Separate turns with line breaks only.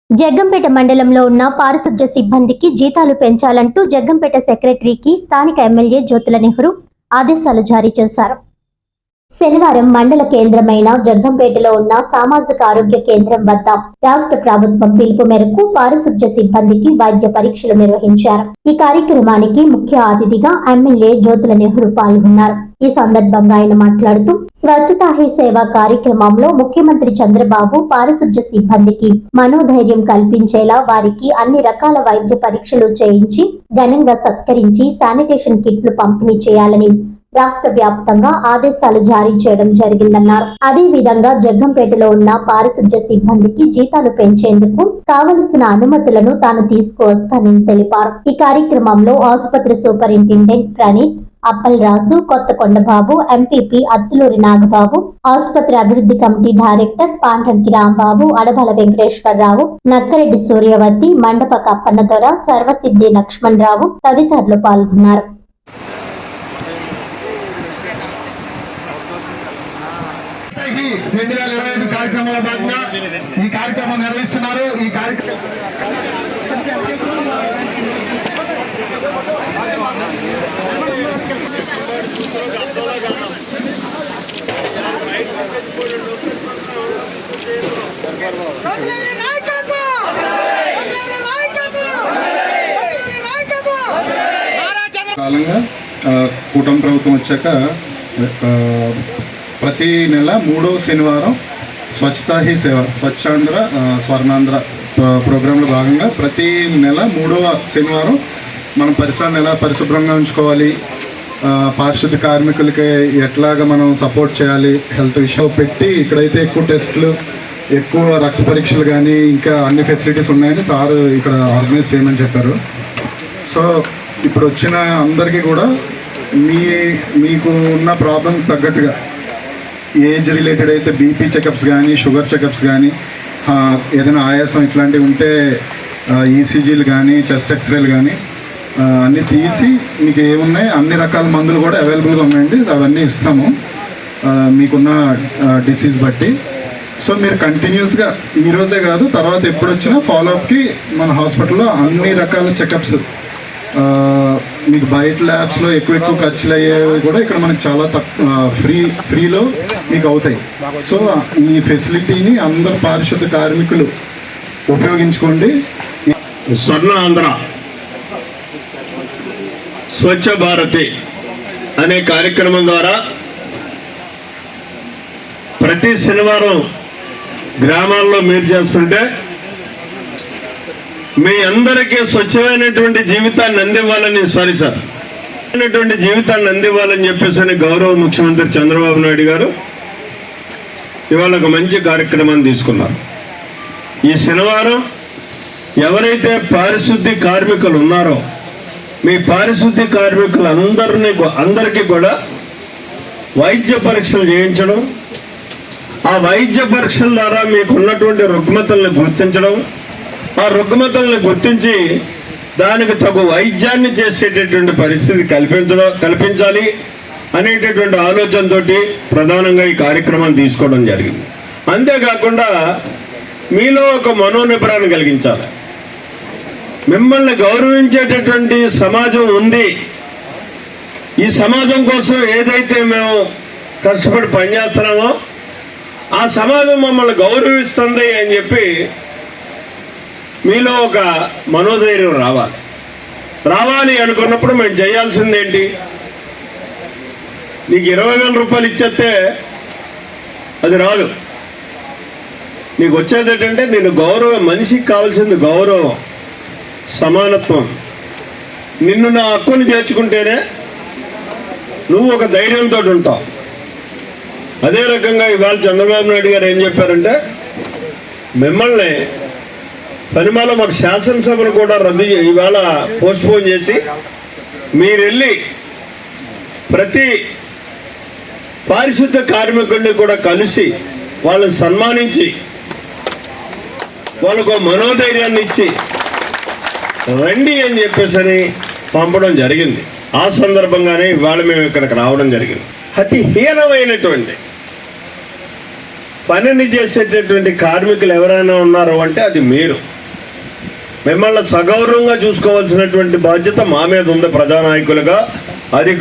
జగ్గంపేట మండలంలో ఉన్న పారిశుధ్య సిబ్బందికి జీతాలు పెంచాలంటూ జగ్గంపేట సెక్రటరీకి స్థానిక ఎమ్మెల్యే జ్యోతుల నెహ్రూ ఆదేశాలు జారీ చేశారు. శనివారం మండల కేంద్రమైన జగ్గంపేటలో ఉన్న సామాజిక ఆరోగ్య కేంద్రం వద్ద రాష్ట్ర ప్రభుత్వం పిలుపు మేరకు పారిశుధ్య సిబ్బందికి వైద్య పరీక్షలు నిర్వహించారు. ఈ కార్యక్రమానికి ముఖ్య అతిథిగా ఎమ్మెల్యే జ్యోతుల నెహ్రూ పాల్గొన్నారు. ఈ సందర్భంగా ఆయన మాట్లాడుతూ స్వచ్ఛతా హీ సేవ కార్యక్రమంలో ముఖ్యమంత్రి చంద్రబాబు పారిశుధ్య సిబ్బందికి మనోధైర్యం కల్పించేలా వారికి అన్ని రకాల వైద్య పరీక్షలు చేయించి ఘనంగా సత్కరించి శానిటేషన్ కిట్లు పంపిణీ చేయాలని రాష్ట్ర వ్యాప్తంగా ఆదేశాలు జారీ చేయడం జరిగిందన్నారు. అదే విధంగా జగ్గంపేటలో ఉన్న పారిశుధ్య సిబ్బందికి జీతాలు పెంచేందుకు కావలసిన అనుమతులను తాను తీసుకువస్తానని తెలిపారు. ఈ కార్యక్రమంలో ఆసుపత్రి సూపరింటెండెంట్ ప్రణీత్, అప్పల్ రాజు, కొత్తకొండబాబు, ఎంపీపీ అత్తులూరి నాగబాబు, ఆసుపత్రి అభివృద్ధి కమిటీ డైరెక్టర్ పాంటంకి రాంబాబు, అడబాల వెంకటేశ్వరరావు, నక్కరెడ్డి సూర్యవతి, మండప కప్పన్నదొర, సర్వసిద్ధి లక్ష్మణ్ రావు తదితరులు పాల్గొన్నారు.
కార్యక్రమంలో భాగంగా ఈ కార్యక్రమం నిర్వహిస్తున్నారు. ఈ కార్యక్రమం కాలంగా కూటమి ప్రభుత్వం వచ్చాక ప్రతి నెల 3వ శనివారం స్వచ్ఛతా హీ సేవ స్వచ్ఛాంధ్ర స్వర్ణాంధ్ర ప్రోగ్రాంలో భాగంగా ప్రతి నెల 3వ శనివారం మనం పరిసరాలను ఎలా పరిశుభ్రంగా ఉంచుకోవాలి, పారిశుద్ధ్య కార్మికులకి ఎట్లాగా మనం సపోర్ట్ చేయాలి, హెల్త్ విషయం పెట్టి ఇక్కడైతే ఎక్కువ టెస్టులు, ఎక్కువ రక్త పరీక్షలు కానీ ఇంకా అన్ని ఫెసిలిటీస్ ఉన్నాయని సార్ ఇక్కడ ఆర్గనైజ్ చేయమని చెప్పారు. సో ఇప్పుడు వచ్చిన అందరికీ కూడా మీకు ఉన్న ప్రాబ్లమ్స్ తగ్గట్టుగా ఏజ్ రిలేటెడ్ అయితే బీపీ చెకప్స్ కానీ, షుగర్ చెకప్స్ కానీ, ఏదైనా ఆయాసం ఇట్లాంటివి ఉంటే ఈసీజీలు కానీ, చెస్ట్ ఎక్స్రేలు కానీ అన్నీ తీసి మీకు ఏమున్నాయి అన్ని రకాల మందులు కూడా అవైలబుల్గా ఉన్నాయండి. అవన్నీ ఇస్తాము మీకున్న డిసీజ్ బట్టి. సో మీరు కంటిన్యూస్గా ఈరోజే కాదు తర్వాత ఎప్పుడు వచ్చినా ఫాలోఅప్కి మన హాస్పిటల్లో అన్ని రకాల చెకప్స్, మీకు బయట ల్యాబ్స్లో ఎక్కువ ఖర్చులు అయ్యేవి కూడా ఇక్కడ మనకి చాలా ఫ్రీలో మీకు అవుతాయి. సో ఈ ఫెసిలిటీని అందరు పారిశుద్ధ కార్మికులు ఉపయోగించుకోండి.
స్వర్ణ ఆంధ్ర స్వచ్ఛ భారతి అనే కార్యక్రమం ద్వారా ప్రతి శనివారం గ్రామాల్లో మీరు చేస్తుంటే మీ అందరికీ స్వచ్ఛమైనటువంటి జీవితాన్ని అందివ్వాలని జీవితాన్ని అందివ్వాలని చెప్పేసి గౌరవ ముఖ్యమంత్రి చంద్రబాబు నాయుడు గారు ఇవాళ ఒక మంచి కార్యక్రమాన్ని తీసుకున్నారు. ఈ శనివారం ఎవరైతే పారిశుద్ధ్య కార్మికులు ఉన్నారో మీ పారిశుద్ధ్య కార్మికులు అందరికీ కూడా వైద్య పరీక్షలు చేయించడం, ఆ వైద్య పరీక్షల ద్వారా మీకు ఉన్నటువంటి రుగ్మతల్ని గుర్తించడం, ఆ రుగ్మతల్ని గుర్తించి దానికి తగు వైద్యాన్ని చేసేటటువంటి పరిస్థితి కల్పించాలి అనేటటువంటి ఆలోచనతో ప్రధానంగా ఈ కార్యక్రమాన్ని తీసుకోవడం జరిగింది. అంతేకాకుండా మీలో ఒక మనోనిబ్బరాన్ని కలిగించాలి. మిమ్మల్ని గౌరవించేటటువంటి సమాజం ఉంది. ఈ సమాజం కోసం ఏదైతే మేము కష్టపడి పనిచేస్తున్నామో ఆ సమాజం మమ్మల్ని గౌరవిస్తుంది అని చెప్పి మీలో ఒక మనోధైర్యం రావాలి అనుకున్నప్పుడు మేము చేయాల్సిందేంటి? నీకు 20,000 రూపాయలు ఇచ్చేస్తే అది రాదు. నీకు వచ్చేది ఏంటంటే నేను గౌరవం, మనిషికి కావాల్సింది గౌరవం, సమానత్వం. నిన్ను నా హక్కుని చేర్చుకుంటేనే నువ్వు ఒక ధైర్యంతో ఉంటావు. అదే రకంగా ఇవాళ చంద్రబాబు నాయుడు గారు ఏం చెప్పారంటే మిమ్మల్ని పనిమాల మాకు శాసనసభను కూడా ఇవాళ పోస్ట్పోన్ చేసి మీరు వెళ్ళి ప్రతి పారిశుద్ధ కార్మికుడిని కూడా కలిసి వాళ్ళని సన్మానించి వాళ్ళకు మనోధైర్యాన్ని ఇచ్చి రండి అని చెప్పేసి పంపడం జరిగింది. ఆ సందర్భంగానే ఇవాళ మేము ఇక్కడికి రావడం జరిగింది. అతి హీనమైనటువంటి పనిని చేసేటటువంటి కార్మికులు ఎవరైనా ఉన్నారు అంటే అది మీరు. మిమ్మల్ని సగౌరవంగా చూసుకోవాల్సినటువంటి బాధ్యత మా మీద ఉంది ప్రజానాయకులుగా. అది